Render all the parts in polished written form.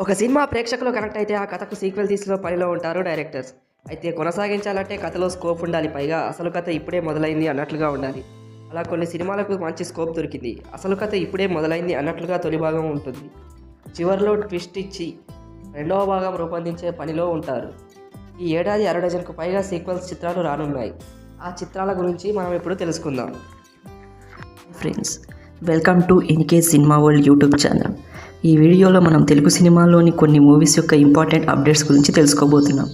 ఒక సినిమా ప్రేక్షకులు కనెక్ట్ అయితే ఆ కథకు సీక్వెల్ తీసిన పనిలో ఉంటారు డైరెక్టర్స్. అయితే కొనసాగించాలంటే కథలో స్కోప్ ఉండాలి. పైగా అసలు కథ ఇప్పుడే మొదలైంది అన్నట్లుగా ఉండాలి. అలా కొన్ని సినిమాలకు మంచి స్కోప్ దొరికింది. అసలు కథ ఇప్పుడే మొదలైంది అన్నట్లుగా తొలి భాగం ఉంటుంది. చివర్లో ట్విస్ట్ ఇచ్చి రెండవ భాగం రూపొందించే పనిలో ఉంటారు. ఈ ఏడాది 6 డజన్కు పైగా సీక్వెల్స్ చిత్రాలు రానున్నాయి. ఆ చిత్రాల గురించి మనం ఇప్పుడు తెలుసుకుందాం. Friends, welcome to NK cinema world YouTube channel. ఈ వీడియోలో మనం తెలుగు సినిమాలోని కొన్ని మూవీస్ యొక్క ఇంపార్టెంట్ అప్డేట్స్ గురించి తెలుసుకోబోతున్నాం.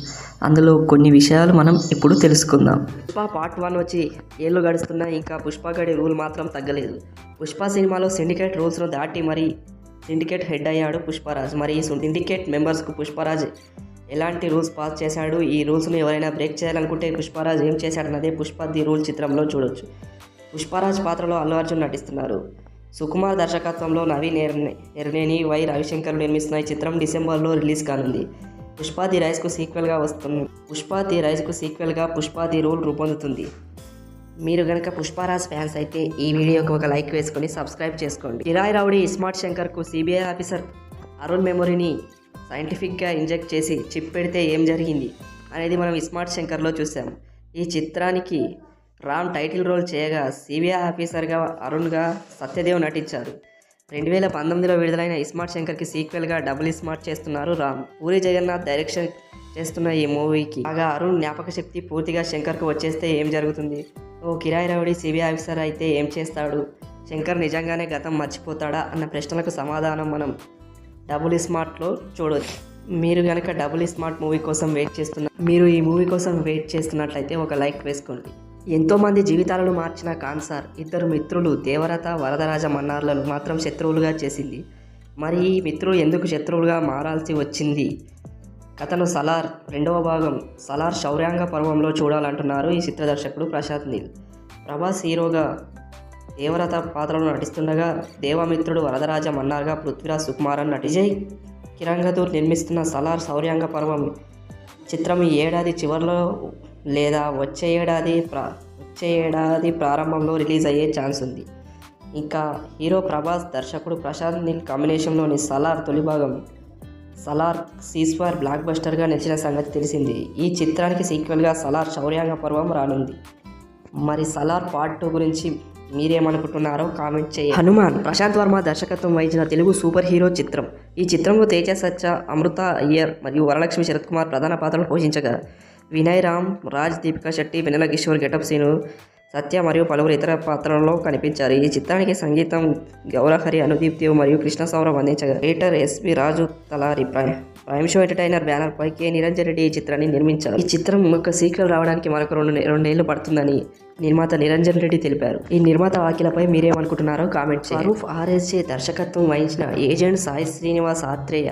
అందులో కొన్ని విషయాలు మనం ఇప్పుడు తెలుసుకుందాం. పుష్ప పార్ట్ 1 వచ్చి ఏళ్ళు గడుస్తున్నా ఇంకా పుష్ప గడి రూల్ మాత్రం తగ్గలేదు. పుష్ప సినిమాలో సిండికేట్ రూల్స్ను దాటి మరీ సిండికేట్ హెడ్ అయ్యాడు పుష్పరాజ్. మరి ఈ సిండికేట్ మెంబర్స్కు పుష్పరాజ్ ఎలాంటి రూల్స్ పాస్ చేశాడు, ఈ రూల్స్ను ఎవరైనా బ్రేక్ చేయాలనుకుంటే పుష్పరాజ్ ఏం చేశాడన్నదే పుష్ప ది రూల్ చిత్రంలో చూడొచ్చు. పుష్పరాజ్ పాత్రలో అల్లు అర్జున్ నటిస్తున్నారు. సుకుమార్ దర్శకత్వంలో నవీన్ ఎర్నేని, వై రవిశంకర్ నిర్మిస్తున్న ఈ చిత్రం డిసెంబర్లో రిలీజ్ కానుంది. పుష్ప ది రైజ్కు సీక్వెల్గా పుష్ప ది రూల్ రూపొందుతుంది. మీరు కనుక పుష్పరాజ్ ఫ్యాన్స్ అయితే ఈ వీడియోకి ఒక లైక్ వేసుకొని సబ్స్క్రైబ్ చేసుకోండి. కిరాయి రౌడీ ఇస్మార్ట్ శంకర్కు సిబిఐ ఆఫీసర్ అరుణ్ మెమొరీని సైంటిఫిక్గా ఇంజెక్ట్ చేసి చిప్ పెడితే ఏం జరిగింది అనేది మనం ఇస్మార్ట్ శంకర్లో చూసాం. ఈ చిత్రానికి రామ్ టైటిల్ రోల్ చేయగా సిబిఐ ఆఫీసర్గా అరుణ్గా సత్యదేవ్ నటించారు. 2019లో విడుదలైన ఇస్మార్ట్ శంకర్కి సీక్వెల్గా డబుల్ ఇస్మార్ట్ చేస్తున్నారు రామ్. పూరి జగన్నాథ్ డైరెక్షన్ చేస్తున్న ఈ మూవీకి బాగా అరుణ్ జ్ఞాపక శక్తి పూర్తిగా శంకర్కు వచ్చేస్తే ఏం జరుగుతుంది? ఓ కిరాయి రౌడీ సిబిఐ ఆఫీసర్ అయితే ఏం చేస్తాడు? శంకర్ నిజంగానే గతం మర్చిపోతాడా అన్న ప్రశ్నలకు సమాధానం మనం డబుల్ స్మార్ట్లో చూడొచ్చు. మీరు కనుక డబుల్ స్మార్ట్ మూవీ కోసం ఈ మూవీ కోసం వెయిట్ చేస్తున్నట్లయితే ఒక లైక్ వేసుకోండి. ఎంతోమంది జీవితాలను మార్చిన కాన్సార్ 2 మిత్రులు దేవరత, వరదరాజ మన్నార్లను మాత్రం శత్రువులుగా చేసింది. మరి ఈ మిత్రులు ఎందుకు శత్రువులుగా మారాల్సి వచ్చింది? కథను సలార్ 2వ భాగం సలార్ శౌర్యాంగ పర్వంలో చూడాలంటున్నారు ఈ చిత్ర దర్శకుడు ప్రశాంత్ నీల్. ప్రభాస్ హీరోగా దేవరత పాత్రలో నటిస్తుండగా దేవమిత్రుడు వరదరాజ మన్నార్గా పృథ్వీరాజ్ సుకుమారన్ విజయ్ కిరంగదూర్ నిర్మిస్తున్న సలార్ శౌర్యాంగ పర్వం చిత్రం ఈ ఏడాది చివరిలో లేదా వచ్చే ఏడాది ప్రారంభంలో రిలీజ్ అయ్యే ఛాన్స్ ఉంది. ఇంకా హీరో ప్రభాస్, దర్శకుడు ప్రశాంత్ నీల్ కాంబినేషన్లోని సలార్ తొలి భాగం సలార్ సీస్ఫైర్ బ్లాక్ బస్టర్గా నిలిచిన సంగతి తెలిసింది. ఈ చిత్రానికి సీక్వెల్గా సలార్ శౌర్యాంగ పర్వం రానుంది. మరి సలార్ పార్ట్ 2 గురించి మీరేమనుకుంటున్నారో కామెంట్ చేయండి. హనుమాన్ ప్రశాంత్ వర్మ దర్శకత్వం వహించిన తెలుగు సూపర్ హీరో చిత్రం. ఈ చిత్రంలో తేజ సత్య, అమృత అయ్యర్ మరియు వరలక్ష్మి శరత్ కుమార్ ప్రధాన పాత్రలు పోషించగా వినయ్ రామ్, రాజ్, దీపికా శెట్టి, వెన్నెల కిషోర్, గెటప్ సీను, సత్య మరియు పలువురు ఇతర పాత్రలలో కనిపించారు. ఈ చిత్రానికి సంగీతం గౌరహరి, అనుదీప్ దేవ్ మరియు కృష్ణ సౌరవ్ అందించగా రైటర్ ఎస్వి రాజు తలారి ప్రైమ్ షో ఎంటర్టైనర్ బ్యానర్ పై కె నిరంజన్ రెడ్డి ఈ చిత్రాన్ని నిర్మించారు. ఈ చిత్రం ఒక సీక్వెల్ రావడానికి మనకు రెండేళ్లు పడుతుందని నిర్మాత నిరంజన్ రెడ్డి తెలిపారు. ఈ నిర్మాత వ్యాఖ్యలపై మీరేమనుకుంటున్నారో కామెంట్ చేయండి. రూఫ్ ఆర్ఎస్జే దర్శకత్వం వహించిన ఏజెంట్ సాయి శ్రీనివాస్ ఆత్రేయ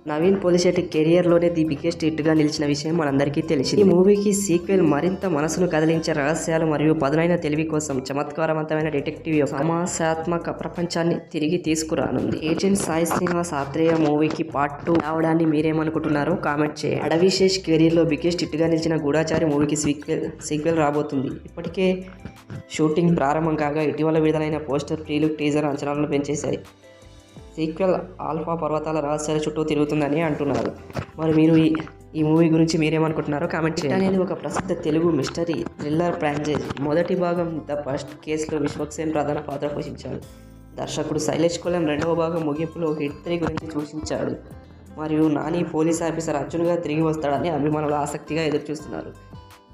నవీన్ పోలిశెట్టి కెరియర్లోనే ది బిగ్గెస్ట్ హిట్గా నిలిచిన విషయం మనందరికీ తెలిసింది. ఈ మూవీకి సీక్వెల్ మరింత మనసును కదిలించే రహస్యాలు మరియు పదునైన తెలివి కోసం చమత్కారవంతమైన డిటెక్టివ్ యొక్క సమస్యాత్మక ప్రపంచాన్ని తిరిగి తీసుకురానుంది. ఏజెంట్ సాయి శ్రీనివాస్ ఆత్రేయ మూవీకి పార్ట్ 2 రావడాన్ని మీరేమనుకుంటున్నారో కామెంట్ చేయండి. అడవిశేష్ కెరీర్లో బిగ్గెస్ట్ హిట్గా నిలిచిన గూఢాచారి మూవీకి సీక్వెల్ రాబోతుంది. ఇప్పటికే షూటింగ్ ప్రారంభం కాగా ఇటీవల విడుదలైన పోస్టర్, ప్రీలుక్, టీజర్ అంచనాలను పెంచేశాయి. సీక్వెల్ ఆల్ఫా పర్వతాల రహస్యాల చుట్టూ తిరుగుతుందని అంటున్నారు. మరి మీరు ఈ మూవీ గురించి మీరేమనుకుంటున్నారో కామెంట్ చేయండి. అనేది ఒక ప్రసిద్ధ తెలుగు మిస్టరీ థ్రిల్లర్ ఫ్రాంచైజీ. మొదటి భాగం ద ఫస్ట్ కేసులో విశ్వక్సేన్ ప్రధాన పాత్ర పోషించాడు. దర్శకుడు శైలేష్ కొలెం 2వ భాగం ముగింపులో హిట్ 3 గురించి సూచించాడు. మరియు నాని పోలీస్ ఆఫీసర్ అర్జున్గా తిరిగి వస్తాడని అభిమానులు ఆసక్తిగా ఎదురుచూస్తున్నారు.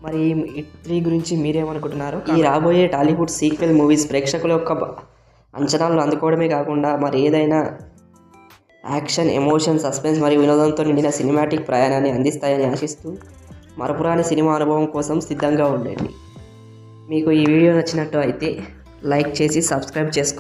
మరి ఈ హిట్ 3 గురించి మీరేమనుకుంటున్నారు? ఈ రాబోయే టాలీవుడ్ సీక్వెల్ మూవీస్ ప్రేక్షకుల యొక్క అంచనాలను అందుకోవడమే కాకుండా మరి ఏదైనా యాక్షన్, ఎమోషన్, సస్పెన్స్ మరియు వినోదంతో నిండిన సినిమాటిక్ ప్రయాణాన్ని అందిస్తాయని ఆశిస్తూ మరపురాని సినిమా అనుభవం కోసం సిద్ధంగా ఉండండి. మీకు ఈ వీడియో నచ్చినట్టు అయితే లైక్ చేసి సబ్స్క్రైబ్ చేసుకోండి.